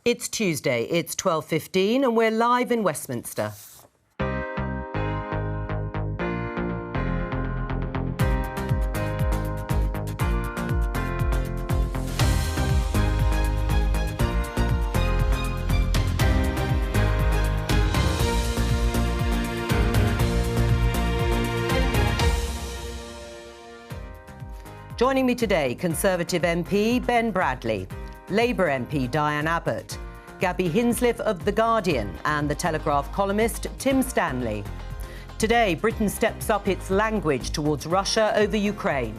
It's Tuesday, it's 12:15 and we're live in Westminster. Joining me today, Conservative MP Ben Bradley, Labour MP Diane Abbott, Gabby Hinsliff of The Guardian and The Telegraph columnist Tim Stanley. Today, Britain steps up its language towards Russia over Ukraine.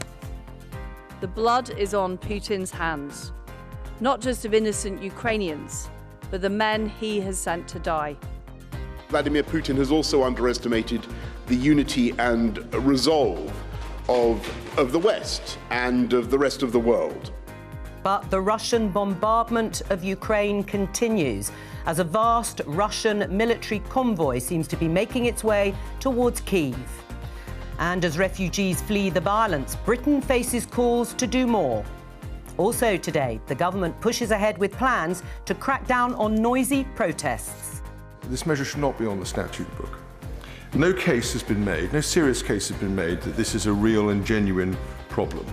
The blood is on Putin's hands, not just of innocent Ukrainians, but the men he has sent to die. Vladimir Putin has also underestimated the unity and resolve of the West and of the rest of the world. But the Russian bombardment of Ukraine continues as a vast Russian military convoy seems to be making its way towards Kyiv. And as refugees flee the violence, Britain faces calls to do more. Also today, the government pushes ahead with plans to crack down on noisy protests. This measure should not be on the statute book. No case has been made, no serious case has been made that this is a real and genuine problem.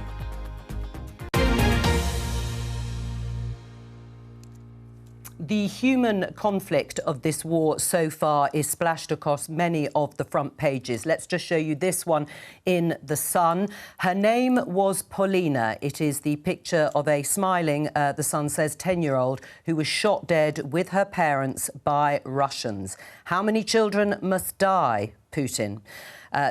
The human conflict of this war so far is splashed across many of the front pages. Let's just show you this one in The Sun. Her name was Paulina. It is the picture of a smiling, The Sun says, 10-year-old who was shot dead with her parents by Russians. How many children must die, Putin?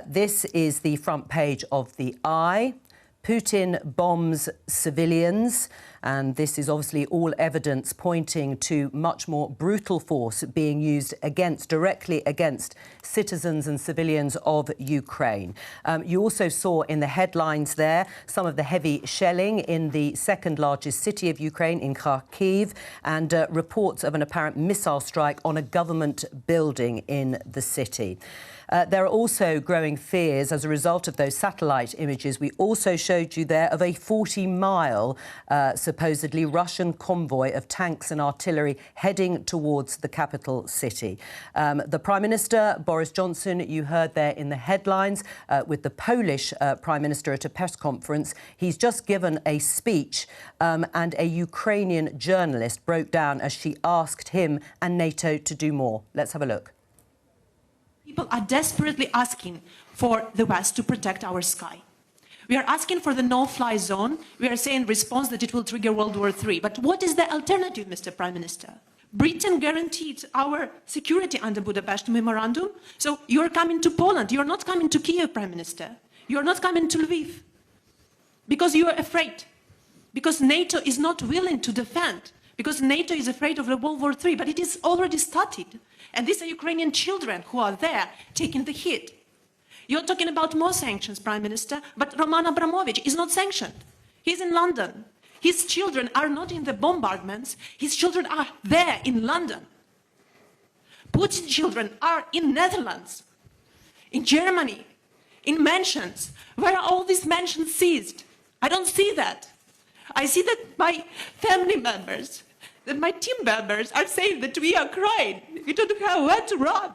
This is the front page of The Eye. Putin bombs civilians, and this is obviously all evidence pointing to much more brutal force being used directly against citizens and civilians of Ukraine. You also saw in the headlines there some of the heavy shelling in the second largest city of Ukraine, in Kharkiv, and reports of an apparent missile strike on a government building in the city. There are also growing fears as a result of those satellite images we also showed you there of a 40-mile supposedly Russian convoy of tanks and artillery heading towards the capital city. The Prime Minister, Boris Johnson, you heard there in the headlines, with the Polish Prime Minister at a press conference. He's just given a speech and a Ukrainian journalist broke down as she asked him and NATO to do more. Let's have a look. People are desperately asking for the West to protect our sky. We are asking for the no-fly zone. We are saying in response that it will trigger World War III. But what is the alternative, Mr. Prime Minister? Britain guaranteed our security under Budapest Memorandum. So you're coming to Poland. You're not coming to Kiev, Prime Minister. You're not coming to Lviv. Because you are afraid. Because NATO is not willing to defend. Because NATO is afraid of the World War III. But it is already started. And these are Ukrainian children who are there taking the hit. You're talking about more sanctions, Prime Minister, but Roman Abramovich is not sanctioned. He's in London. His children are not in the bombardments. His children are there in London. Putin's children are in Netherlands, in Germany, in mansions. Where are all these mansions seized? I don't see that. I see that my family members, that my team members are saying that we are crying. We don't have where to run.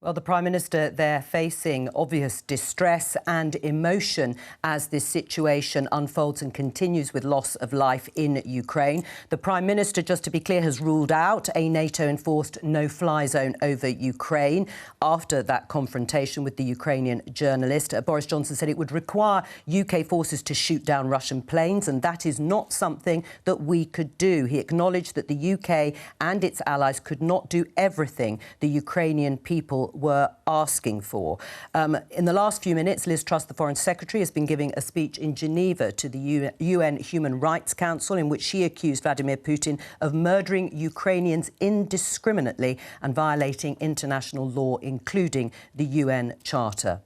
Well, the Prime Minister there facing obvious distress and emotion as this situation unfolds and continues with loss of life in Ukraine. The Prime Minister, just to be clear, has ruled out a NATO-enforced no-fly zone over Ukraine after that confrontation with the Ukrainian journalist. Boris Johnson said it would require UK forces to shoot down Russian planes, and that is not something that we could do. He acknowledged that the UK and its allies could not do everything the Ukrainian people were asking for. In the last few minutes, Liz Truss, the Foreign Secretary, has been giving a speech in Geneva to the UN Human Rights Council in which she accused Vladimir Putin of murdering Ukrainians indiscriminately and violating international law, including the UN Charter.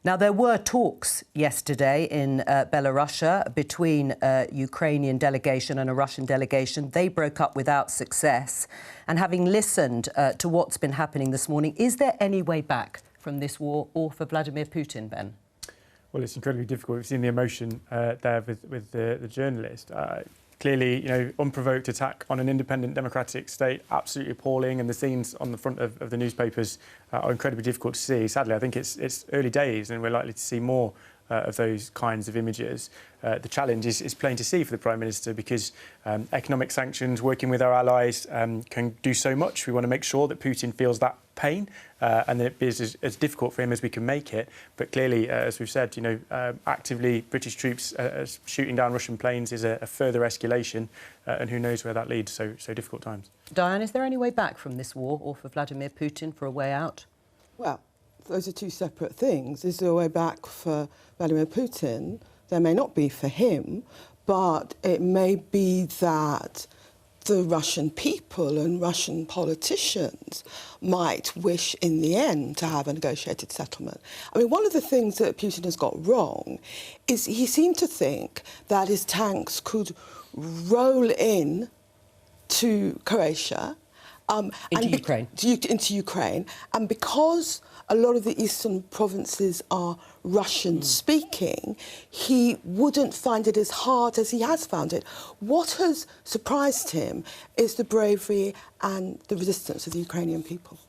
Now, there were talks yesterday in Belarus between a Ukrainian delegation and a Russian delegation. They broke up without success. And having listened to what's been happening this morning, is there any way back from this war or for Vladimir Putin, Ben? Well, it's incredibly difficult. We've seen the emotion there with the journalist. clearly, unprovoked attack on an independent democratic state, absolutely appalling, and the scenes on the front of the newspapers are incredibly difficult to see. Sadly, I think it's early days, and we're likely to see more of those kinds of images. The challenge is plain to see for the Prime Minister, because economic sanctions, working with our allies, can do so much. We want to make sure that Putin feels that pain and that it is as difficult for him as we can make it. But clearly, as we've said, actively British troops shooting down Russian planes is a further escalation, and who knows where that leads. So difficult times. Diane, is there any way back from this war, or for Vladimir Putin for a way out? Well, those are two separate things. Is there a way back for Vladimir Putin? There may not be for him, but it may be that the Russian people and Russian politicians might wish in the end to have a negotiated settlement. I mean, one of the things that Putin has got wrong is he seemed to think that his tanks could roll in to Croatia. Into Ukraine. And because a lot of the eastern provinces are Russian-speaking, he wouldn't find it as hard as he has found it. What has surprised him is the bravery and the resistance of the Ukrainian people.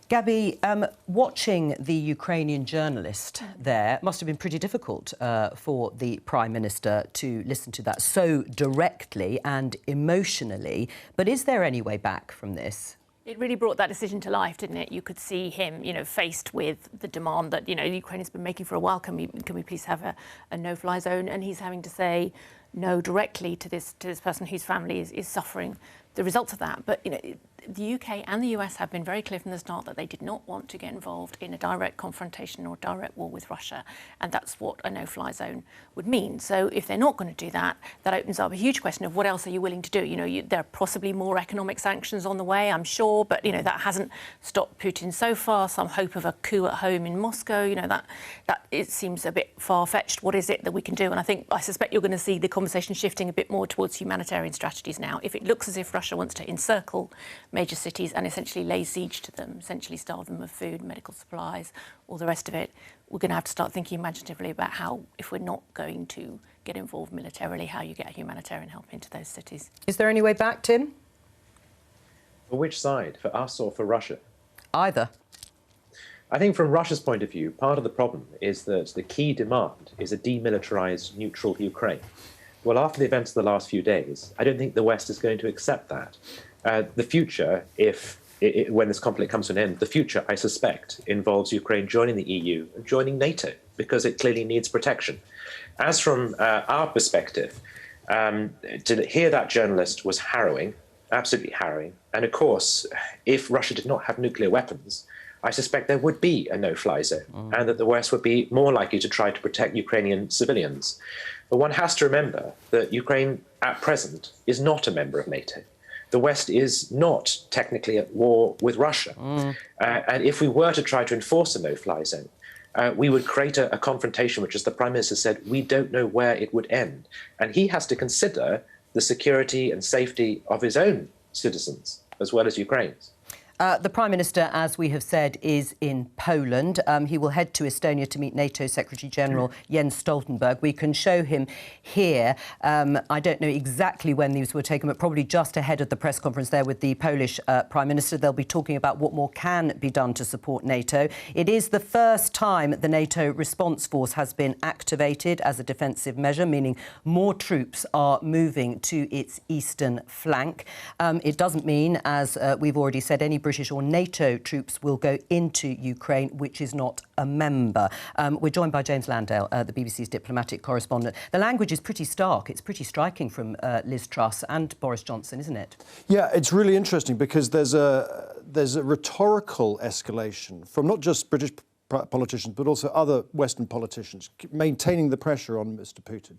Gabby, watching the Ukrainian journalist there must have been pretty difficult for the Prime Minister to listen to that so directly and emotionally. But is there any way back from this? It really brought that decision to life, didn't it? You could see him, faced with the demand that, Ukraine has been making for a while. Can we please have a no-fly zone? And he's having to say no directly to this person whose family is suffering the results of that. But, the UK and the US have been very clear from the start that they did not want to get involved in a direct confrontation or direct war with Russia. And that's what a no-fly zone would mean. So if they're not going to do that, that opens up a huge question of what else are you willing to do? There are possibly more economic sanctions on the way, I'm sure, but, that hasn't stopped Putin so far. Some hope of a coup at home in Moscow, that it seems a bit far-fetched. What is it that we can do? And I suspect you're going to see the conversation shifting a bit more towards humanitarian strategies now. If it looks as if Russia wants to encircle major cities and essentially lay siege to them, essentially starve them of food, medical supplies, all the rest of it, we're going to have to start thinking imaginatively about how, if we're not going to get involved militarily, how you get humanitarian help into those cities. Is there any way back, Tim? For which side? For us or for Russia? Either. I think from Russia's point of view, part of the problem is that the key demand is a demilitarized, neutral Ukraine. Well, after the events of the last few days, I don't think the West is going to accept that. The future, when this conflict comes to an end, the future, I suspect, involves Ukraine joining the EU and joining NATO, because it clearly needs protection. As from our perspective, to hear that journalist was harrowing, absolutely harrowing. And of course, if Russia did not have nuclear weapons, I suspect there would be a no-fly zone, and that the West would be more likely to try to protect Ukrainian civilians. But one has to remember that Ukraine, at present, is not a member of NATO. The West is not technically at war with Russia. And if we were to try to enforce a no-fly zone, we would create a confrontation which, as the Prime Minister said, we don't know where it would end. And he has to consider the security and safety of his own citizens, as well as Ukraine's. The Prime Minister, as we have said, is in Poland. He will head to Estonia to meet NATO Secretary-General Jens Stoltenberg. We can show him here. I don't know exactly when these were taken, but probably just ahead of the press conference there with the Polish Prime Minister. They'll be talking about what more can be done to support NATO. It is the first time the NATO response force has been activated as a defensive measure, meaning more troops are moving to its eastern flank. It doesn't mean, as we've already said, any British or NATO troops will go into Ukraine, which is not a member. We're joined by James Landale, the BBC's diplomatic correspondent. The language is pretty stark. It's pretty striking from Liz Truss and Boris Johnson, isn't it? Yeah, it's really interesting because there's a rhetorical escalation from not just British politicians, but also other Western politicians, maintaining the pressure on Mr. Putin.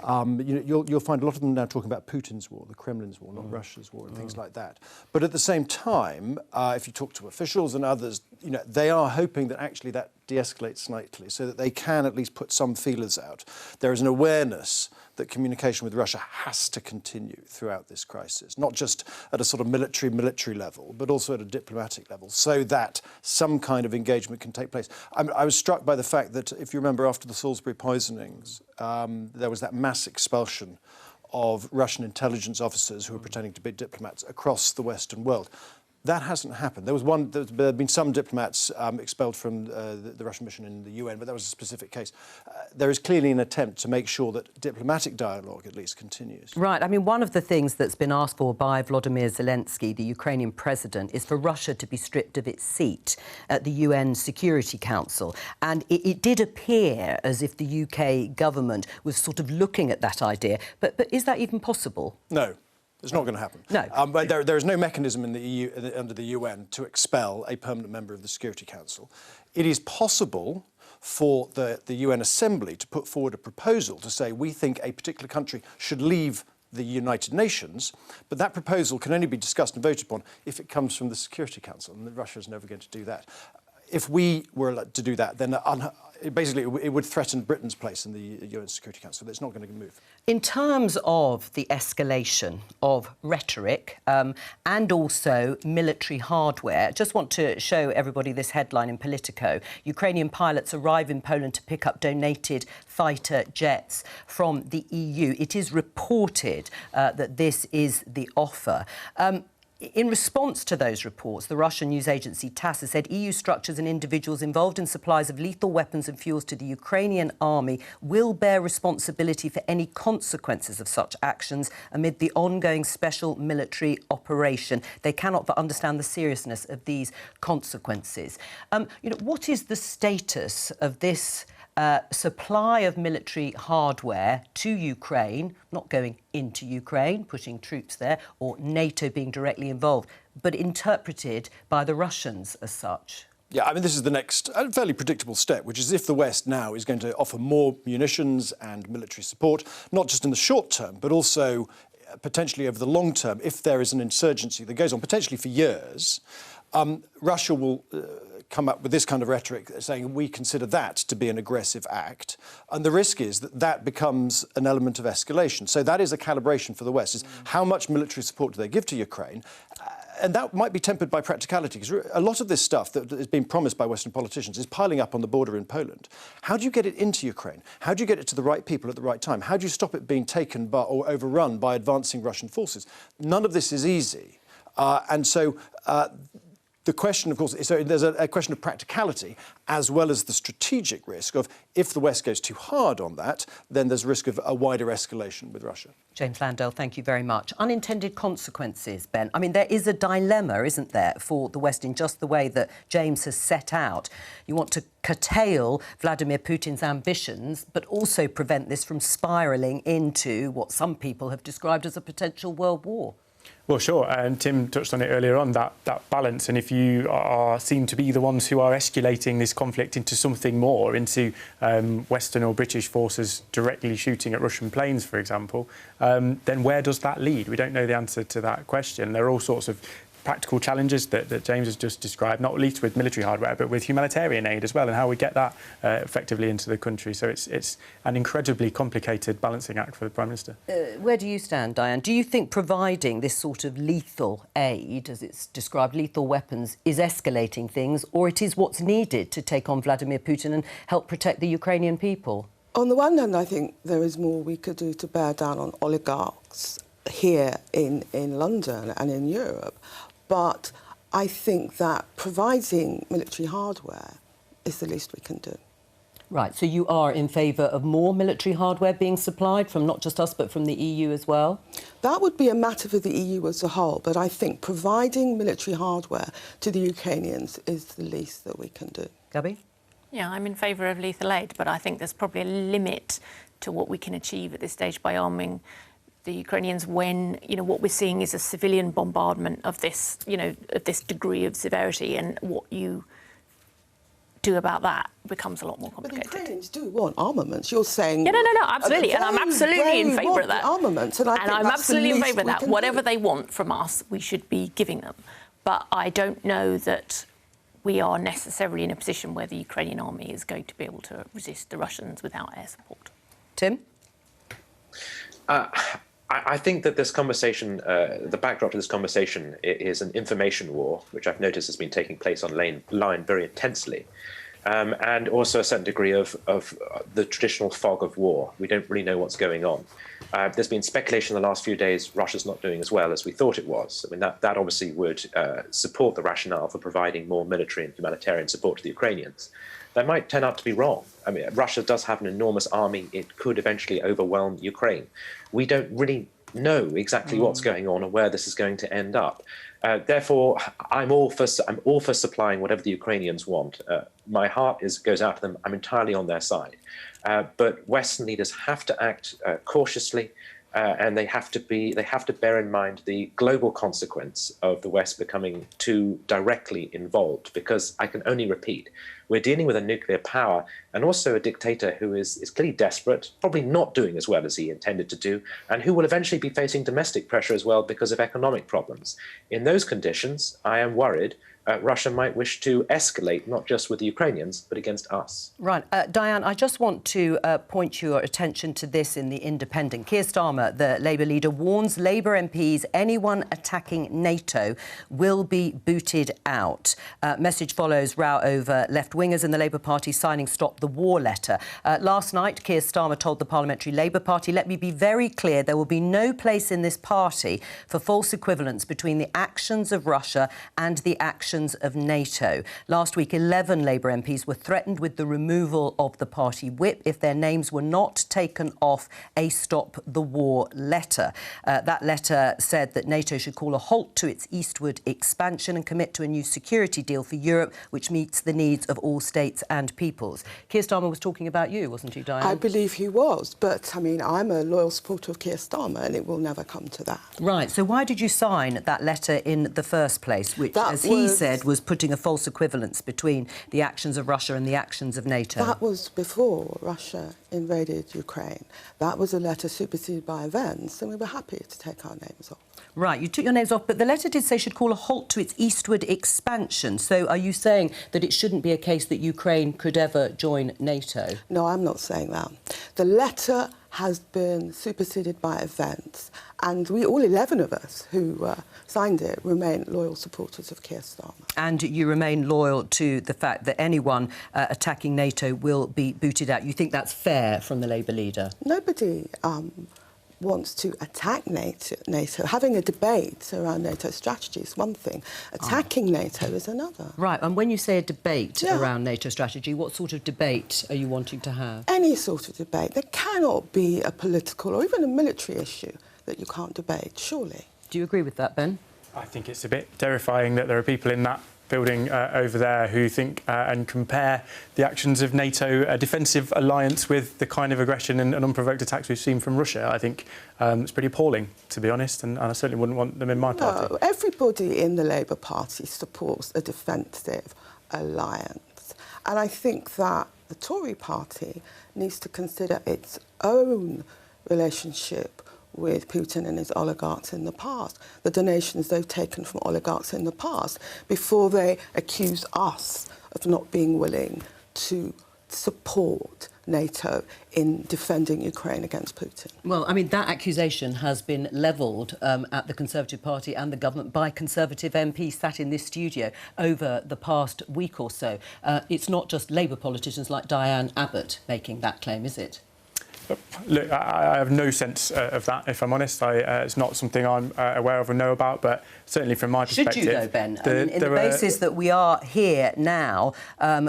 You'll find a lot of them now talking about Putin's war, the Kremlin's war, not Russia's war, and things like that. But at the same time, if you talk to officials and others, they are hoping that actually that de-escalates slightly so that they can at least put some feelers out. There is an awareness that communication with Russia has to continue throughout this crisis, not just at a sort of military level, but also at a diplomatic level, so that some kind of engagement can take place. I was struck by the fact that, if you remember, after the Salisbury poisonings, there was that mass expulsion of Russian intelligence officers who are pretending to be diplomats across the Western world. That hasn't happened. There have been some diplomats expelled from the Russian mission in the UN, but that was a specific case. There is clearly an attempt to make sure that diplomatic dialogue at least continues. Right. I mean, one of the things that's been asked for by Volodymyr Zelensky, the Ukrainian president, is for Russia to be stripped of its seat at the UN Security Council. And it did appear as if the UK government was sort of looking at that idea. But is that even possible? No. It's not going to happen. No. But there is no mechanism in the EU, under the UN to expel a permanent member of the Security Council. It is possible for the UN Assembly to put forward a proposal to say we think a particular country should leave the United Nations, but that proposal can only be discussed and voted upon if it comes from the Security Council, and Russia is never going to do that. If we were to do that, then basically it would threaten Britain's place in the UN Security Council. It's not going to move. In terms of the escalation of rhetoric and also military hardware, I just want to show everybody this headline in Politico. Ukrainian pilots arrive in Poland to pick up donated fighter jets from the EU. It is reported that this is the offer. In response to those reports, the Russian news agency TASS has said EU structures and individuals involved in supplies of lethal weapons and fuels to the Ukrainian army will bear responsibility for any consequences of such actions amid the ongoing special military operation. They cannot but understand the seriousness of these consequences. What is the status of this supply of military hardware to Ukraine, not going into Ukraine, pushing troops there, or NATO being directly involved, but interpreted by the Russians as such? Yeah, I mean, this is the next fairly predictable step, which is if the West now is going to offer more munitions and military support, not just in the short term, but also potentially over the long term, if there is an insurgency that goes on potentially for years, Russia will come up with this kind of rhetoric saying we consider that to be an aggressive act. And the risk is that that becomes an element of escalation. So that is a calibration for the West, is how much military support do they give to Ukraine? And that might be tempered by practicality, because a lot of this stuff that is being promised by Western politicians is piling up on the border in Poland. How do you get it into Ukraine? How do you get it to the right people at the right time? How do you stop it being taken by, or overrun by advancing Russian forces? None of this is easy. The question, of course, so there's a question of practicality as well as the strategic risk of if the West goes too hard on that, then there's a risk of a wider escalation with Russia. James Landale, thank you very much. Unintended consequences, Ben. I mean, there is a dilemma, isn't there, for the West in just the way that James has set out. You want to curtail Vladimir Putin's ambitions, but also prevent this from spiralling into what some people have described as a potential world war. Well, sure, and Tim touched on it earlier on, that balance. And if you seem to be the ones who are escalating this conflict into something more, into Western or British forces directly shooting at Russian planes, for example, then where does that lead? We don't know the answer to that question. There are all sorts of practical challenges that James has just described, not least with military hardware, but with humanitarian aid as well, and how we get that effectively into the country. So it's an incredibly complicated balancing act for the Prime Minister. Where do you stand, Diane? Do you think providing this sort of lethal aid, as it's described, lethal weapons, is escalating things, or it is what's needed to take on Vladimir Putin and help protect the Ukrainian people? On the one hand, I think there is more we could do to bear down on oligarchs here in London and in Europe. But I think that providing military hardware is the least we can do. Right, so you are in favour of more military hardware being supplied from not just us but from the EU as well? That would be a matter for the EU as a whole, but I think providing military hardware to the Ukrainians is the least that we can do. Gabby? Yeah, I'm in favour of lethal aid, but I think there's probably a limit to what we can achieve at this stage by arming the Ukrainians when, what we're seeing is a civilian bombardment of this, of this degree of severity, and what you do about that becomes a lot more complicated. But the Ukrainians do want armaments. You're saying... Yeah, no, absolutely. And I'm absolutely in favour of that. Armaments, and I'm absolutely in favour of that. Whatever they want from us, we should be giving them. But I don't know that we are necessarily in a position where the Ukrainian army is going to be able to resist the Russians without air support. Tim? I think that this conversation, the backdrop to this conversation is an information war, which I've noticed has been taking place online very intensely, and also a certain degree of the traditional fog of war. We don't really know what's going on. There's been speculation in the last few days Russia's not doing as well as we thought it was. I mean, that obviously would support the rationale for providing more military and humanitarian support to the Ukrainians. That might turn out to be wrong. I mean, Russia does have an enormous army. It could eventually overwhelm Ukraine. We don't really know exactly what's going on or where this is going to end up. Therefore, I'm all for supplying whatever the Ukrainians want. My heart goes out to them. I'm entirely on their side. But Western leaders have to act cautiously, and they have to bear in mind the global consequence of the West becoming too directly involved. Because I can only repeat, we're dealing with a nuclear power and also a dictator who is clearly desperate, probably not doing as well as he intended to do, and who will eventually be facing domestic pressure as well because of economic problems. In those conditions, I am worried Russia might wish to escalate, not just with the Ukrainians, but against us. Right. Diane, I just want to point your attention to this in The Independent. Keir Starmer, the Labour leader, warns Labour MPs anyone attacking NATO will be booted out. Message follows row over left-wingers in the Labour Party signing Stop the War letter. Last night, Keir Starmer told the Parliamentary Labour Party, let me be very clear, there will be no place in this party for false equivalence between the actions of Russia and the actions of NATO. Last week, 11 Labour MPs were threatened with the removal of the party whip if their names were not taken off a Stop the War letter. That letter said that NATO should call a halt to its eastward expansion and commit to a new security deal for Europe which meets the needs of all states and peoples. Keir Starmer was talking about you, wasn't he, Diane? I believe he was, but, I mean, I'm a loyal supporter of Keir Starmer and it will never come to that. Right, so why did you sign that letter in the first place, which, as he said, was putting a false equivalence between the actions of Russia and the actions of NATO? That was before Russia invaded Ukraine. That was a letter superseded by events, and we were happy to take our names off. Right, you took your names off, but the letter did say should call a halt to its eastward expansion. So are you saying that it shouldn't be a case that Ukraine could ever join NATO? No, I'm not saying that. The letter has been superseded by events, and we, all 11 of us who signed it, remain loyal supporters of Keir Starmer. And you remain loyal to the fact that anyone attacking NATO will be booted out. You think that's fair from the Labour leader? Nobody wants to attack NATO. Having a debate around NATO strategy is one thing. Attacking NATO is another. Right, and when you say a debate around NATO strategy, what sort of debate are you wanting to have? Any sort of debate. There cannot be a political or even a military issue that you can't debate, surely. Do you agree with that, Ben? I think it's a bit terrifying that there are people in that building over there who think and compare the actions of NATO, a defensive alliance, with the kind of aggression and unprovoked attacks we've seen from Russia. I think it's pretty appalling, to be honest, and I certainly wouldn't want them in my party. No, everybody in the Labour Party supports a defensive alliance. And I think that the Tory party needs to consider its own relationship with Putin and his oligarchs in the past, the donations they've taken from oligarchs in the past, before they accuse us of not being willing to support NATO in defending Ukraine against Putin. Well, I mean, that accusation has been levelled at the Conservative Party and the government by Conservative MPs sat in this studio over the past week or so. It's not just Labour politicians like Diane Abbott making that claim, is it? Look, I have no sense of that, if I'm honest. It's not something I'm aware of or know about, but certainly from my perspective... Should you, though, Ben? I mean, in the basis that we are here now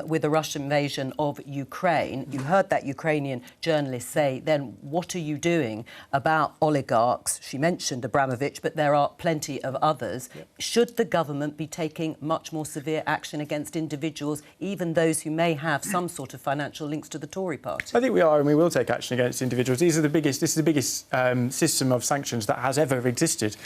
with the Russian invasion of Ukraine, you heard that Ukrainian journalist say, then what are you doing about oligarchs? She mentioned Abramovich, but there are plenty of others. Yep. Should the government be taking much more severe action against individuals, even those who may have some sort of financial links to the Tory party? I think we are, and we will take action against individuals. This is the biggest system of sanctions that has ever existed,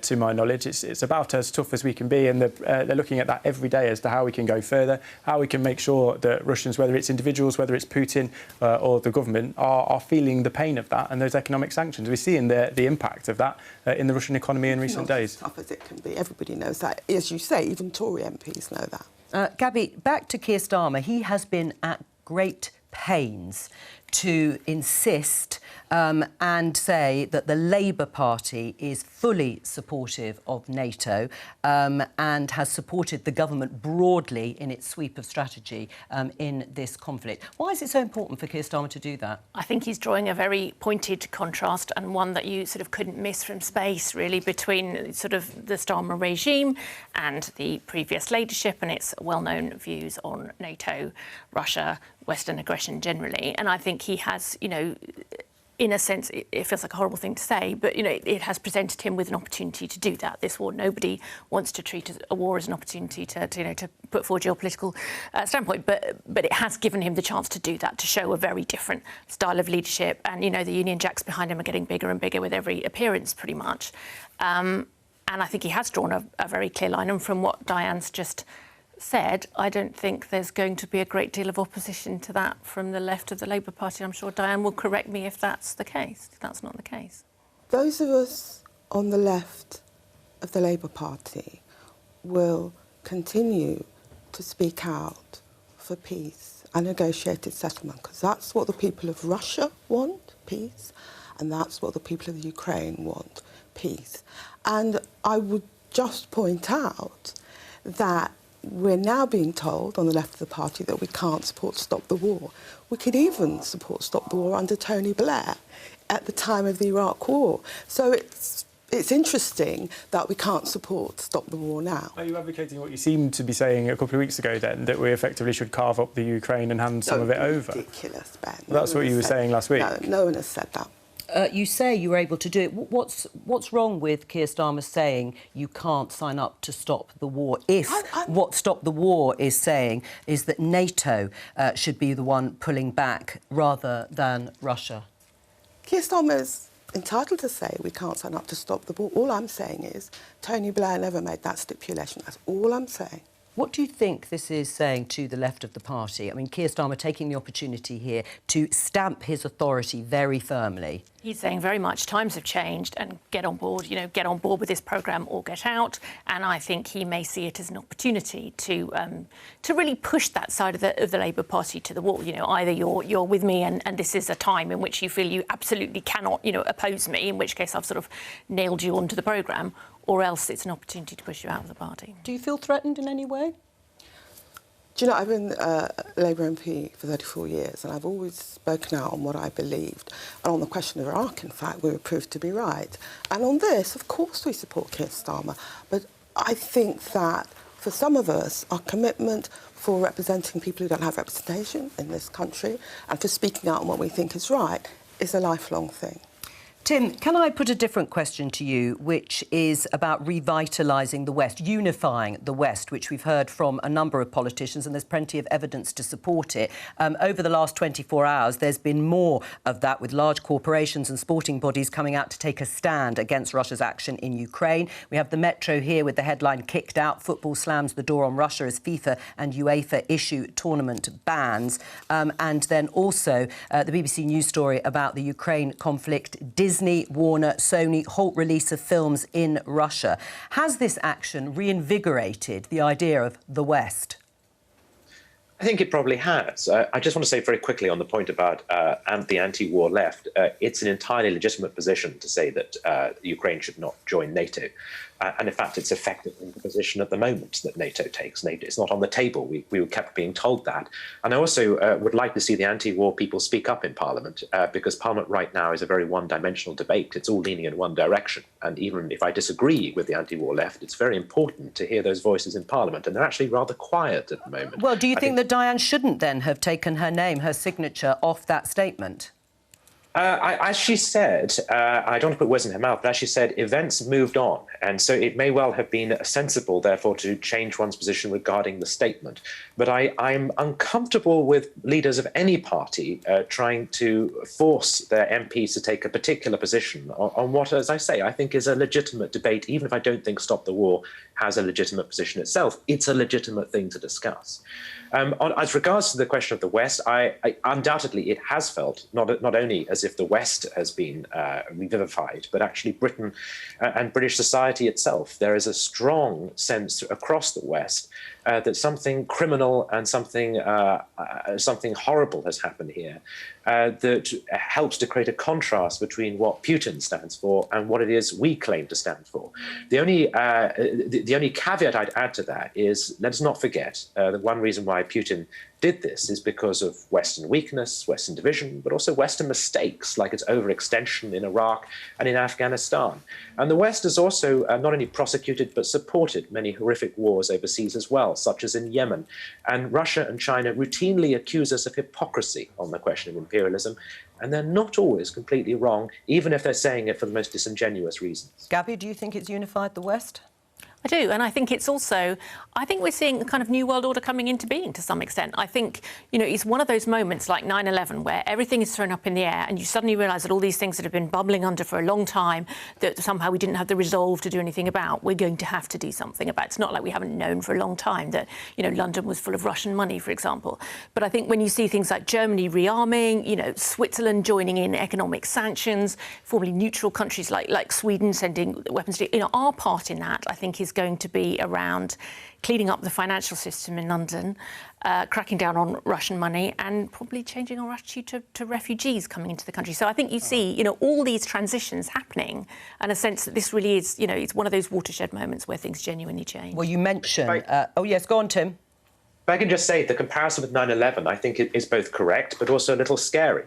to my knowledge. It's about as tough as we can be, and they're looking at that every day as to how we can go further, how we can make sure that Russians, whether it's individuals, whether it's Putin or the government, are feeling the pain of that and those economic sanctions. We're seeing the impact of that in the Russian economy in recent days. As tough as it can be. Everybody knows that. As you say, even Tory MPs know that. Gabby, back to Keir Starmer. He has been at great pains to insist and say that the Labour Party is fully supportive of NATO and has supported the government broadly in its sweep of strategy in this conflict. Why is it so important for Keir Starmer to do that? I think he's drawing a very pointed contrast, and one that you sort of couldn't miss from space, really, between sort of the Starmer regime and the previous leadership and its well-known views on NATO, Russia, Western aggression generally. And I think he has, you know, in a sense, it feels like a horrible thing to say, but, you know, it has presented him with an opportunity to do that. This war, nobody wants to treat a war as an opportunity to put forward geopolitical standpoint, but it has given him the chance to do that, to show a very different style of leadership. And, you know, the Union Jacks behind him are getting bigger and bigger with every appearance, pretty much. And I think he has drawn a very clear line. And from what Diane's just said, I don't think there's going to be a great deal of opposition to that from the left of the Labour Party. I'm sure Diane will correct me if that's the case, if that's not the case. Those of us on the left of the Labour Party will continue to speak out for peace and negotiated settlement, because that's what the people of Russia want, peace, and that's what the people of the Ukraine want, peace. And I would just point out that we're now being told on the left of the party that we can't support Stop the War. We could even support Stop the War under Tony Blair at the time of the Iraq War. So it's interesting that we can't support Stop the War now. Are you advocating what you seemed to be saying a couple of weeks ago, then, that we effectively should carve up the Ukraine and hand some of it over? Ridiculous, Ben. That's what you were saying last week. No one has said that. You say you were able to do it. What's wrong with Keir Starmer saying you can't sign up to stop the war if what Stop the War is saying is that NATO should be the one pulling back rather than Russia? Keir Starmer is entitled to say we can't sign up to stop the war. All I'm saying is Tony Blair never made that stipulation. That's all I'm saying. What do you think this is saying to the left of the party? I mean, Keir Starmer taking the opportunity here to stamp his authority very firmly. He's saying very much times have changed and get on board, you know, get on board with this programme or get out. And I think he may see it as an opportunity to really push that side of the Labour Party to the wall. You know, either you're with me and this is a time in which you feel you absolutely cannot, you know, oppose me, in which case I've sort of nailed you onto the programme, or else it's an opportunity to push you out of the party. Do you feel threatened in any way? Do you know, I've been a Labour MP for 34 years and I've always spoken out on what I believed. And on the question of Iraq, in fact, we were proved to be right. And on this, of course we support Keir Starmer. But I think that for some of us, our commitment for representing people who don't have representation in this country and for speaking out on what we think is right is a lifelong thing. Tim, can I put a different question to you, which is about revitalising the West, unifying the West, which we've heard from a number of politicians, and there's plenty of evidence to support it. Over the last 24 hours, there's been more of that, with large corporations and sporting bodies coming out to take a stand against Russia's action in Ukraine. We have the Metro here with the headline "Kicked Out. Football slams the door on Russia as FIFA and UEFA issue tournament bans." And then also the BBC News story about the Ukraine conflict. Disney, Warner, Sony halt release of films in Russia. Has this action reinvigorated the idea of the West? I think it probably has. I just want to say very quickly on the point about the anti-war left, it's an entirely legitimate position to say that Ukraine should not join NATO. And in fact, it's effectively the position at the moment that NATO takes. It's not on the table. We kept being told that. And I also would like to see the anti-war people speak up in Parliament, because Parliament right now is a very one-dimensional debate. It's all leaning in one direction. And even if I disagree with the anti-war left, it's very important to hear those voices in Parliament. And they're actually rather quiet at the moment. Well, do you think that Diane shouldn't then have taken her name, her signature, off that statement? As she said, I don't want to put words in her mouth, but as she said, events moved on. And so it may well have been sensible, therefore, to change one's position regarding the statement. But I'm uncomfortable with leaders of any party trying to force their MPs to take a particular position on what, as I say, I think is a legitimate debate. Even if I don't think Stop the War has a legitimate position itself, it's a legitimate thing to discuss. As regards to the question of the West, undoubtedly it has felt not only as if the West has been revivified, but actually Britain and British society itself. There is a strong sense across the West that something criminal and something horrible has happened here that helps to create a contrast between what Putin stands for and what it is we claim to stand for. The only caveat I'd add to that is, let's not forget that one reason why Putin did this is because of Western weakness, Western division, but also Western mistakes like its overextension in Iraq and in Afghanistan. And the West has also not only prosecuted but supported many horrific wars overseas as well, such as in Yemen. And Russia and China routinely accuse us of hypocrisy on the question of imperialism, and they're not always completely wrong, even if they're saying it for the most disingenuous reasons. Gabby, do you think it's unified the West? I do, and I think it's also, I think we're seeing a kind of new world order coming into being to some extent. I think, you know, it's one of those moments like 9/11 where everything is thrown up in the air and you suddenly realise that all these things that have been bubbling under for a long time that somehow we didn't have the resolve to do anything about, we're going to have to do something about. It's not like we haven't known for a long time that, you know, London was full of Russian money, for example. But I think when you see things like Germany rearming, you know, Switzerland joining in economic sanctions, formerly neutral countries like Sweden sending weapons to, you know, our part in that, I think, is going to be around cleaning up the financial system in London, cracking down on Russian money, and probably changing our attitude to refugees coming into the country. So I think you see, you know, all these transitions happening, and a sense that this really is, you know, it's one of those watershed moments where things genuinely change. Well, you mentioned... oh, yes, go on, Tim. If I can just say, the comparison with 9/11, I think it is both correct, but also a little scary,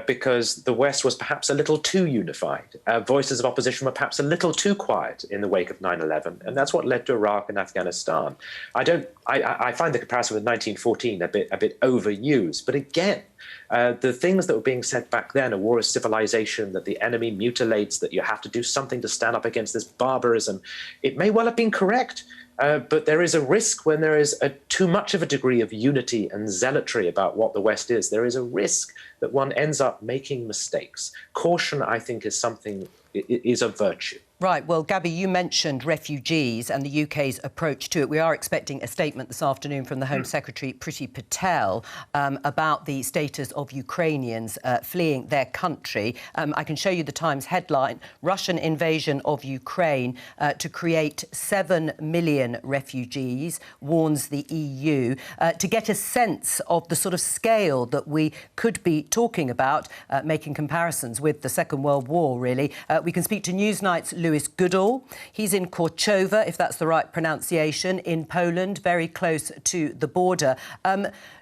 because the West was perhaps a little too unified. Voices of opposition were perhaps a little too quiet in the wake of 9/11, and that's what led to Iraq and Afghanistan. I find the comparison with 1914 a bit overused, but again, the things that were being said back then, a war of civilization, that the enemy mutilates, that you have to do something to stand up against this barbarism, it may well have been correct. But there is a risk when there is too much of a degree of unity and zealotry about what the West is. There is a risk that one ends up making mistakes. Caution, I think, is a virtue. Right, well, Gabby, you mentioned refugees and the UK's approach to it. We are expecting a statement this afternoon from the Home Secretary, Priti Patel, about the status of Ukrainians fleeing their country. I can show you the Times headline, Russian invasion of Ukraine to create 7 million refugees, warns the EU. To get a sense of the sort of scale that we could be talking about, making comparisons with the Second World War, really, we can speak to Newsnight's Lewis Goodall. He's in Korchowa, if that's the right pronunciation, in Poland, very close to the border.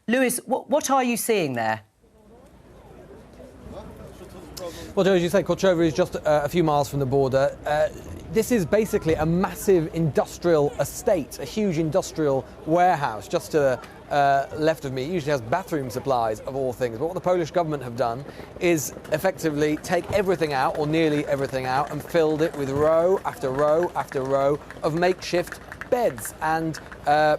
Lewis, what are you seeing there? Well, Joe, as you say, Korchowa is just a few miles from the border. This is basically a massive industrial estate, a huge industrial warehouse just to the left of me. It usually has bathroom supplies, of all things. But what the Polish government have done is effectively take everything out, or nearly everything out, and filled it with row after row after row of makeshift beds and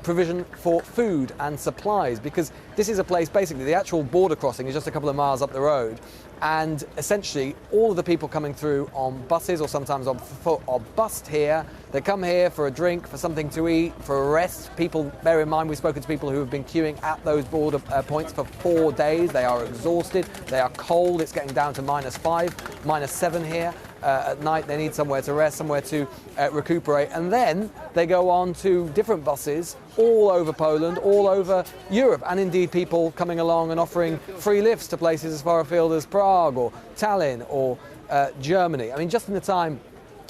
provision for food and supplies, because this is a place, basically, the actual border crossing is just a couple of miles up the road, and essentially all of the people coming through on buses or sometimes on foot are bussed here. They come here for a drink, for something to eat, for a rest. People, bear in mind, we've spoken to people who have been queuing at those border points for 4 days. They are exhausted, they are cold, it's getting down to -5, -7 here. At night they need somewhere to rest, somewhere to recuperate, and then they go on to different buses all over Poland, all over Europe, and indeed people coming along and offering free lifts to places as far afield as Prague or Tallinn or Germany. I mean, just in the time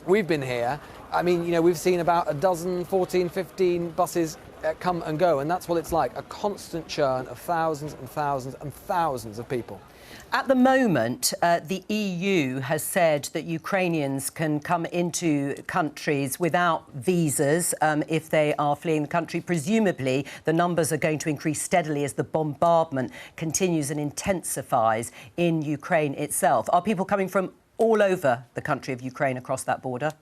we've been here, I mean, you know, we've seen about a dozen, 14, 15 buses come and go, and that's what it's like, a constant churn of thousands and thousands and thousands of people. At the moment, the EU has said that Ukrainians can come into countries without visas if they are fleeing the country. Presumably, the numbers are going to increase steadily as the bombardment continues and intensifies in Ukraine itself. Are people coming from all over the country of Ukraine across that border?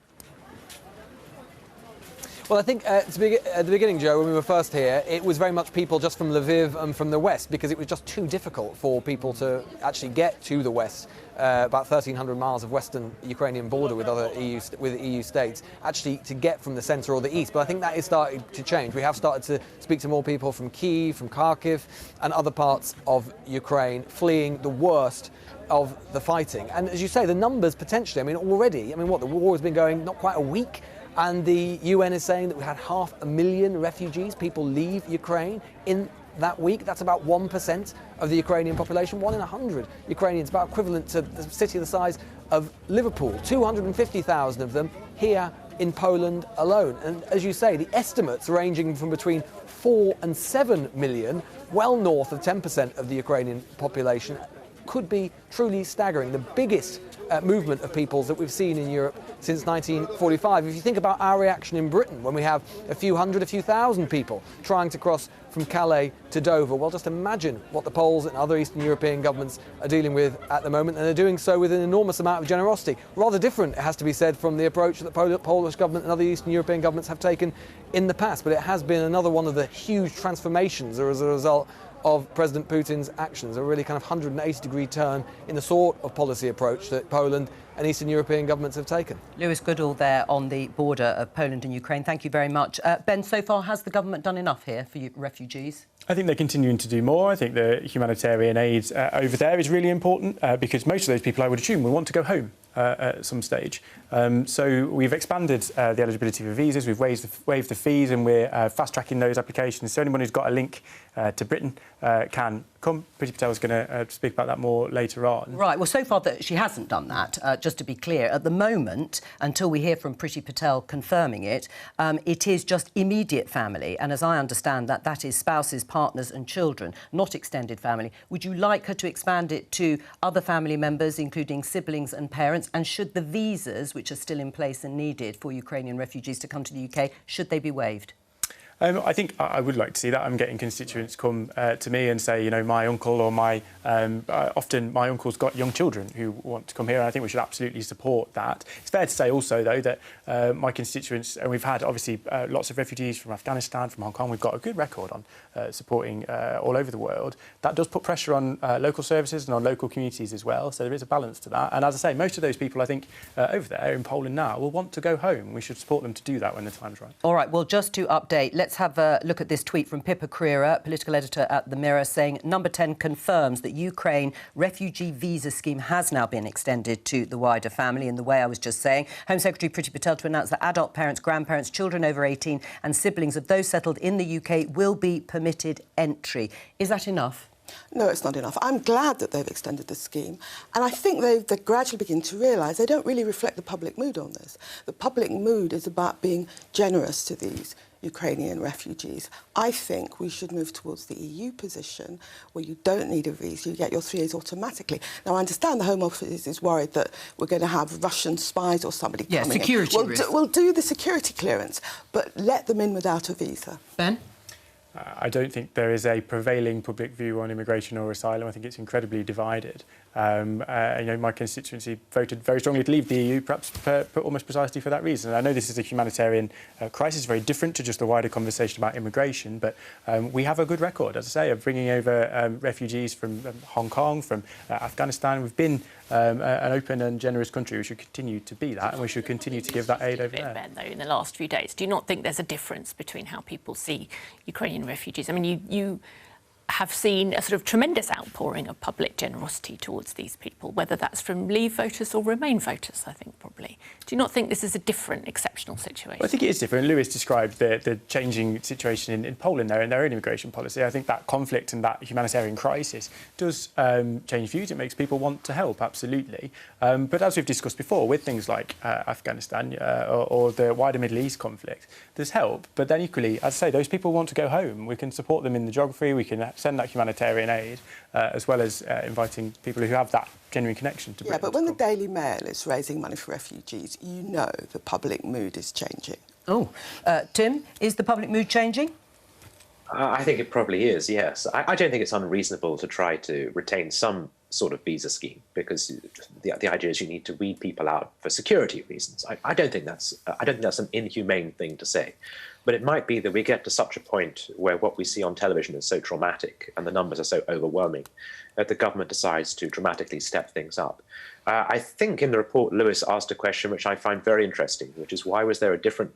Well, I think at the beginning, Joe, when we were first here, it was very much people just from Lviv and from the west, because it was just too difficult for people to actually get to the west, about 1,300 miles of western Ukrainian border with other EU states, actually to get from the centre or the east. But I think that is starting to change. We have started to speak to more people from Kyiv, from Kharkiv and other parts of Ukraine fleeing the worst of the fighting. And as you say, the numbers potentially, I mean, already, I mean, what, the war has been going not quite a week, And the UN is saying that we had 500,000 refugees, people leave Ukraine in that week. That's about 1% of the Ukrainian population, 1 in 100 Ukrainians, about equivalent to the city the size of Liverpool. 250,000 of them here in Poland alone. And as you say, the estimates ranging from between 4 and 7 million, well north of 10% of the Ukrainian population, could be truly staggering. The biggest movement of peoples that we've seen in Europe since 1945. If you think about our reaction in Britain, when we have a few hundred, a few thousand people trying to cross from Calais to Dover, well, just imagine what the Poles and other Eastern European governments are dealing with at the moment, and they're doing so with an enormous amount of generosity. Rather different, it has to be said, from the approach that the Polish government and other Eastern European governments have taken in the past, but it has been another one of the huge transformations as a result of President Putin's actions, a really kind of 180-degree turn in the sort of policy approach that Poland and Eastern European governments have taken. Lewis Goodall there on the border of Poland and Ukraine. Thank you very much. Ben, so far, has the government done enough here for refugees? I think they're continuing to do more. I think the humanitarian aid over there is really important because most of those people, I would assume, will want to go home at some stage. So we've expanded the eligibility for visas, we've waived the fees, and we're fast-tracking those applications. So anyone who's got a link to Britain can come. Priti Patel's going to speak about that more later on. Right. Well, so far she hasn't done that, just to be clear. At the moment, until we hear from Priti Patel confirming it, it is just immediate family. And as I understand that, that is spouses, partners and children, not extended family. Would you like her to expand it to other family members, including siblings and parents? And should the visas, which are still in place and needed for Ukrainian refugees to come to the UK, should they be waived? I think I would like to see that. I'm getting constituents come to me and say, you know, my uncle or my... often my uncle's got young children who want to come here, and I think we should absolutely support that. It's fair to say also, though, that my constituents... And we've had, obviously, lots of refugees from Afghanistan, from Hong Kong. We've got a good record on supporting all over the world. That does put pressure on local services and on local communities as well, so there is a balance to that. And as I say, most of those people, I think, over there in Poland now will want to go home. We should support them to do that when the time's right. All right, well, just to update, let's have a look at this tweet from Pippa Crerar, political editor at The Mirror, saying Number 10 confirms that Ukraine refugee visa scheme has now been extended to the wider family in the way I was just saying. Home Secretary Priti Patel to announce that adult parents, grandparents, children over 18 and siblings of those settled in the UK will be permitted entry. Is that enough? No, it's not enough. I'm glad that they've extended the scheme. And I think they're gradually beginning to realise they don't really reflect the public mood on this. The public mood is about being generous to these Ukrainian refugees. I think we should move towards the EU position where you don't need a visa, you get your 3 years automatically. Now, I understand the Home Office is worried that we're going to have Russian spies or somebody coming security in. risk. We'll do the security clearance, but let them in without a visa. Ben? I don't think there is a prevailing public view on immigration or asylum. I think it's incredibly divided. You know, my constituency voted very strongly to leave the EU, perhaps almost precisely for that reason. And I know this is a humanitarian crisis, very different to just the wider conversation about immigration, but we have a good record, as I say, of bringing over refugees from Hong Kong, from Afghanistan. We've been an open and generous country. We should continue to be that, and we should continue to give that aid over there. Ben, though, in the last few days, do you not think there's a difference between how people see Ukrainian refugees? I mean, you have seen a sort of tremendous outpouring of public generosity towards these people, whether that's from Leave voters or Remain voters, I think, probably. Do you not think this is a different, exceptional situation? Well, I think it is different. Lewis described the changing situation in Poland there and their own immigration policy. I think that conflict and that humanitarian crisis does change views. It makes people want to help, absolutely. But as we've discussed before, with things like Afghanistan or the wider Middle East conflict, there's help. But then equally, as I say, those people want to go home. We can support them in the geography. We can send that humanitarian aid, as well as inviting people who have that genuine connection to Britain. Yeah, but when the Daily Mail is raising money for refugees, you know the public mood is changing. Oh, Tim, is the public mood changing? I think it probably is, yes. I don't think it's unreasonable to try to retain some sort of visa scheme, because the idea is you need to weed people out for security reasons. I don't think that's an inhumane thing to say. But it might be that we get to such a point where what we see on television is so traumatic and the numbers are so overwhelming that the government decides to dramatically step things up. I think in the report, Lewis asked a question which I find very interesting, which is why was there a different,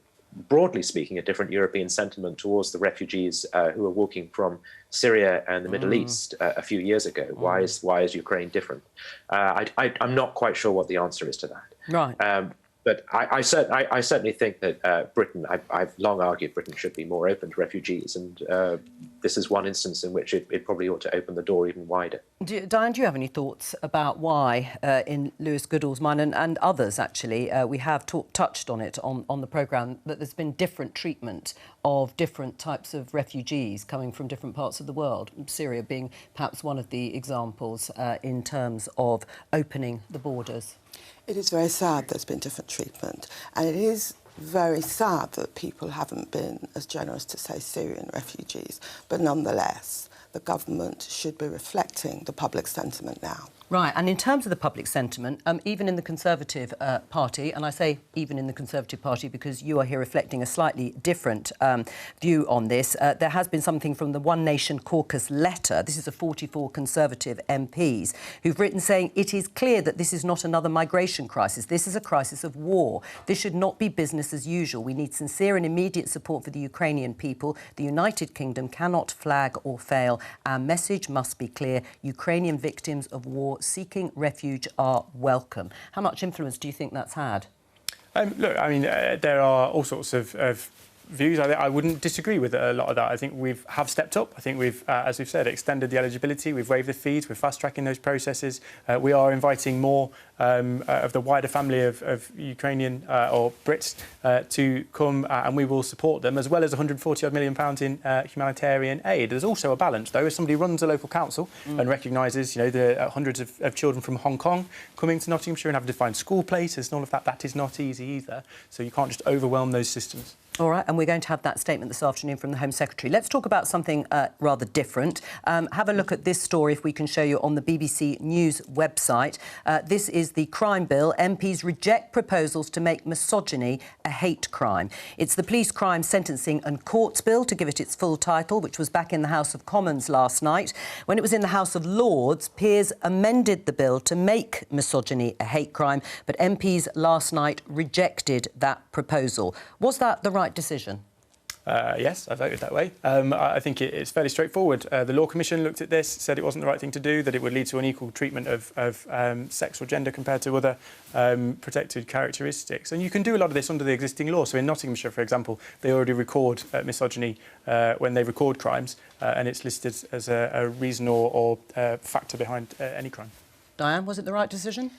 broadly speaking, a different European sentiment towards the refugees who were walking from Syria and the Middle East a few years ago? Why is Ukraine different? I'm not quite sure what the answer is to that. Right. But I certainly think that Britain, I've long argued Britain should be more open to refugees, and this is one instance in which it probably ought to open the door even wider. Diane, do you have any thoughts about why, in Lewis Goodall's mind and others, actually, we have touched on it on the programme, that there's been different treatment of different types of refugees coming from different parts of the world, Syria being perhaps one of the examples in terms of opening the borders? It is very sad there's been different treatment, and it is very sad that people haven't been as generous to, say, Syrian refugees. But nonetheless, the government should be reflecting the public sentiment now. Right, and in terms of the public sentiment, even in the Conservative Party, and I say even in the Conservative Party because you are here reflecting a slightly different view on this, there has been something from the One Nation caucus letter. This is the 44 Conservative MPs who've written saying it is clear that this is not another migration crisis. This is a crisis of war. This should not be business as usual. We need sincere and immediate support for the Ukrainian people. The United Kingdom cannot flag or fail. Our message must be clear. Ukrainian victims of war seeking refuge are welcome. How much influence do you think that's had? Look, I mean, there are all sorts of views. I wouldn't disagree with a lot of that. I think we have stepped up. I think we've, as we've said, extended the eligibility. We've waived the fees. We're fast-tracking those processes. We are inviting more of the wider family of Ukrainian or Brits to come, and we will support them, as well as £140 million in humanitarian aid. There's also a balance, though. As somebody runs a local council and recognises, you know, the hundreds of children from Hong Kong coming to Nottinghamshire and having to find school places and all of that, that is not easy either. So you can't just overwhelm those systems. All right, and we're going to have that statement this afternoon from the Home Secretary. Let's talk about something rather different. Have a look at this story, if we can show you, on the BBC News website. This is the crime bill. MPs reject proposals to make misogyny a hate crime. It's the Police Crime Sentencing and Courts Bill, to give it its full title, which was back in the House of Commons last night. When it was in the House of Lords, peers amended the bill to make misogyny a hate crime, but MPs last night rejected that proposal. Was that the right decision? Yes, I voted that way. I think it's fairly straightforward. The Law Commission looked at this, said it wasn't the right thing to do, that it would lead to unequal treatment of sex or gender compared to other protected characteristics. And you can do a lot of this under the existing law. So in Nottinghamshire, for example, they already record misogyny when they record crimes, and it's listed as a reason or factor behind any crime. Diane, was it the right decision?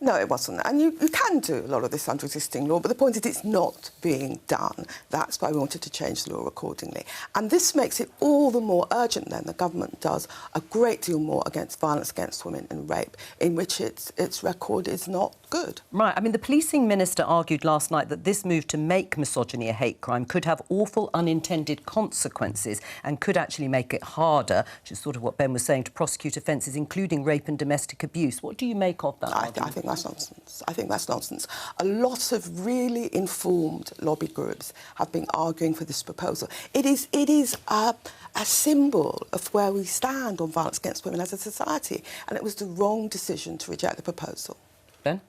No, it wasn't. And you can do a lot of this under existing law, but the point is it's not being done. That's why we wanted to change the law accordingly. And this makes it all the more urgent then. The government does a great deal more against violence against women and rape, in which its record is not good. Right. I mean, the policing minister argued last night that this move to make misogyny a hate crime could have awful unintended consequences and could actually make it harder, which is sort of what Ben was saying, to prosecute offences including rape and domestic abuse. What do you make of that? I think that's nonsense. I think that's nonsense. A lot of really informed lobby groups have been arguing for this proposal. It is a symbol of where we stand on violence against women as a society, and it was the wrong decision to reject the proposal. Ben?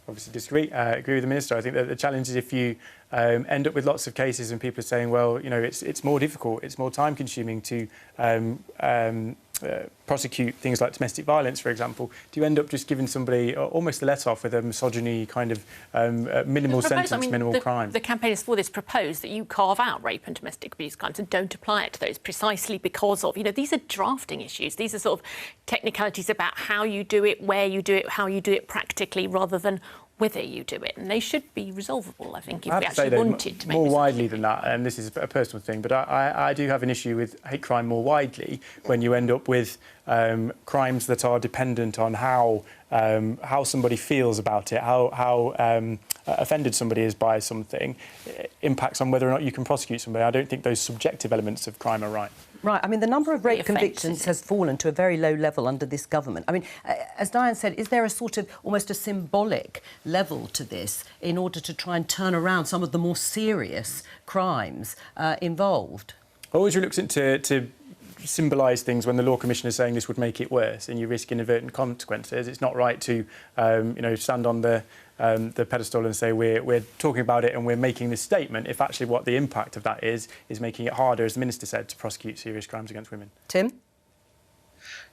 Obviously disagree. Agree with the minister. I think that the challenge is if you end up with lots of cases and people are saying, well, you know, it's more difficult, it's more time-consuming to prosecute things like domestic violence, for example, do you end up just giving somebody almost a let-off with a misogyny kind of minimal sentence, minimal crime? The campaigners for this propose that you carve out rape and domestic abuse crimes and don't apply it to those precisely because of, you know, these are drafting issues. These are sort of technicalities about how you do it, where you do it, how you do it practically, rather than whether you do it. And they should be resolvable, I think, if we actually wanted to make more widely than that, and this is a personal thing, but I do have an issue with hate crime more widely when you end up with crimes that are dependent on how somebody feels about it, how offended somebody is by something, impacts on whether or not you can prosecute somebody. I don't think those subjective elements of crime are right. Right. I mean, the number of rape convictions has fallen to a very low level under this government. I mean, as Diane said, is there a sort of almost a symbolic level to this in order to try and turn around some of the more serious crimes involved? Always reluctant to symbolise things when the Law Commission is saying this would make it worse and you risk inadvertent consequences. It's not right to, stand on the pedestal and say we're talking about it and we're making this statement if actually what the impact of that is making it harder, as the Minister said, to prosecute serious crimes against women. Tim?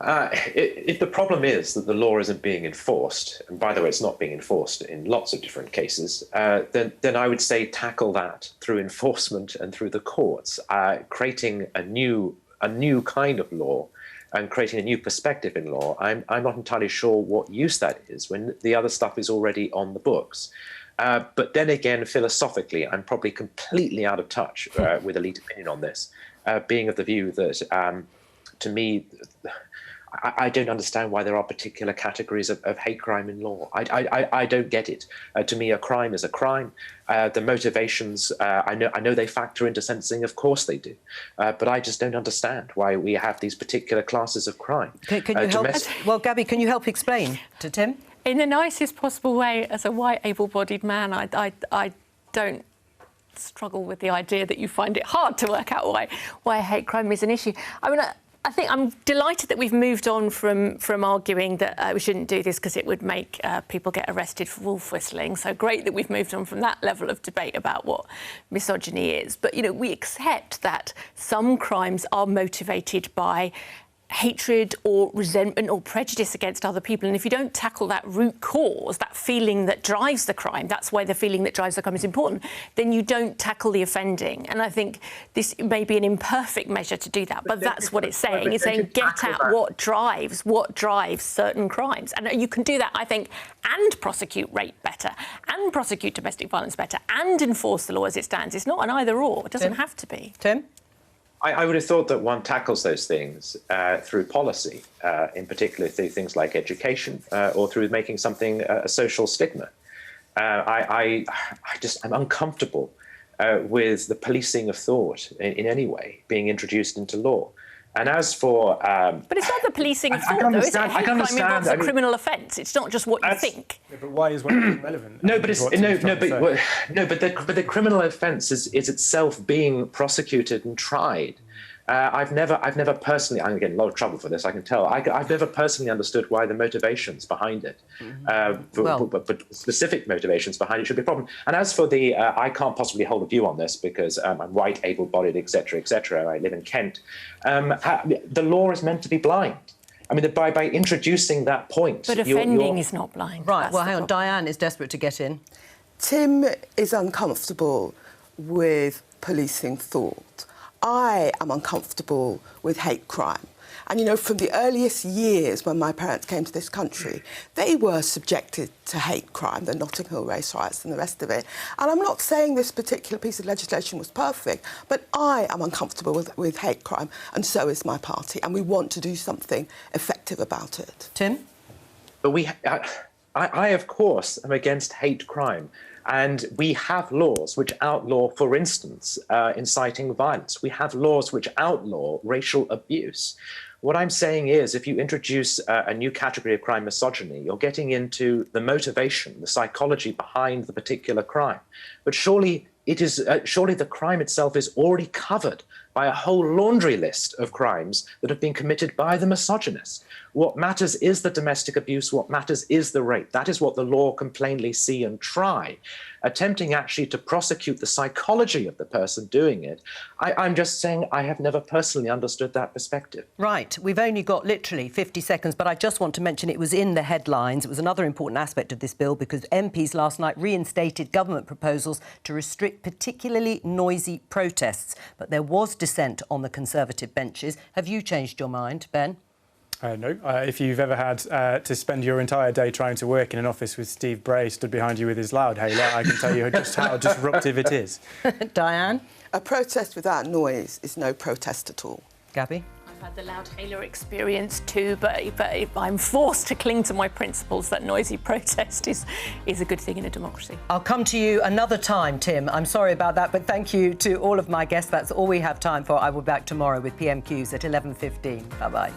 If the problem is that the law isn't being enforced, and by the way, it's not being enforced in lots of different cases, then I would say tackle that through enforcement and through the courts, creating a new kind of law and creating a new perspective in law. I'm not entirely sure what use that is when the other stuff is already on the books. But then again, philosophically, I'm probably completely out of touch with elite opinion on this, being of the view that, to me, I don't understand why there are particular categories of hate crime in law. I don't get it. To me, a crime is a crime. The motivations, I know they factor into sentencing, of course they do. But I just don't understand why we have these particular classes of crime. Can you help? Well, Gabby, can you help explain to Tim? In the nicest possible way, as a white, able-bodied man, I don't struggle with the idea that you find it hard to work out why hate crime is an issue. I mean, I think I'm delighted that we've moved on from arguing that we shouldn't do this because it would make people get arrested for wolf whistling. So great that we've moved on from that level of debate about what misogyny is. But, you know, we accept that some crimes are motivated by hatred or resentment or prejudice against other people. And if you don't tackle that root cause, that feeling that drives the crime, that's why the feeling that drives the crime is important, then you don't tackle the offending. And I think this may be an imperfect measure to do that, but that's what it's saying. It's saying get at what drives certain crimes. And you can do that, I think, and prosecute rape better, and prosecute domestic violence better, and enforce the law as it stands. It's not an either or. It doesn't have to be. Tim? I would have thought that one tackles those things through policy, in particular through things like education, or through making something a social stigma. I'm uncomfortable with the policing of thought in any way being introduced into law. And as for... but it's not the policing of thought, though, is it? Hate crime involves a criminal offence. It's not just what you think. Yeah, but why is what relevant? No, but the criminal offence is itself being prosecuted and tried. I've never personally, I'm getting in a lot of trouble for this, I can tell. I've never personally understood why the motivations behind it, but specific motivations behind it should be a problem. And as for the, I can't possibly hold a view on this because I'm white, able-bodied, etc., etc. I live in Kent. The law is meant to be blind. I mean, by introducing that point... But offending is not blind. Right, well, hang on. Diane is desperate to get in. Tim is uncomfortable with policing thought. I am uncomfortable with hate crime. And, you know, from the earliest years when my parents came to this country, they were subjected to hate crime, the Notting Hill race riots and the rest of it. And I'm not saying this particular piece of legislation was perfect, but I am uncomfortable with hate crime, and so is my party, and we want to do something effective about it. Tim? But I, of course, am against hate crime. And we have laws which outlaw, for instance, inciting violence. We have laws which outlaw racial abuse. What I'm saying is, if you introduce a new category of crime, misogyny, you're getting into the motivation, the psychology behind the particular crime. But surely the crime itself is already covered by a whole laundry list of crimes that have been committed by the misogynist. What matters is the domestic abuse. What matters is the rape. That is what the law can plainly see and try. Attempting actually to prosecute the psychology of the person doing it, I'm just saying I have never personally understood that perspective. Right. We've only got literally 50 seconds, but I just want to mention it was in the headlines. It was another important aspect of this bill because MPs last night reinstated government proposals to restrict particularly noisy protests. But there was dissent on the Conservative benches. Have you changed your mind, Ben? No. If you've ever had to spend your entire day trying to work in an office with Steve Bray stood behind you with his loudhailer, I can tell you just how disruptive it is. Diane? A protest without noise is no protest at all. Gabby? I've had the loudhailer experience too, but I'm forced to cling to my principles that noisy protest is a good thing in a democracy. I'll come to you another time, Tim. I'm sorry about that, but thank you to all of my guests. That's all we have time for. I will be back tomorrow with PMQs at 11:15. Bye-bye.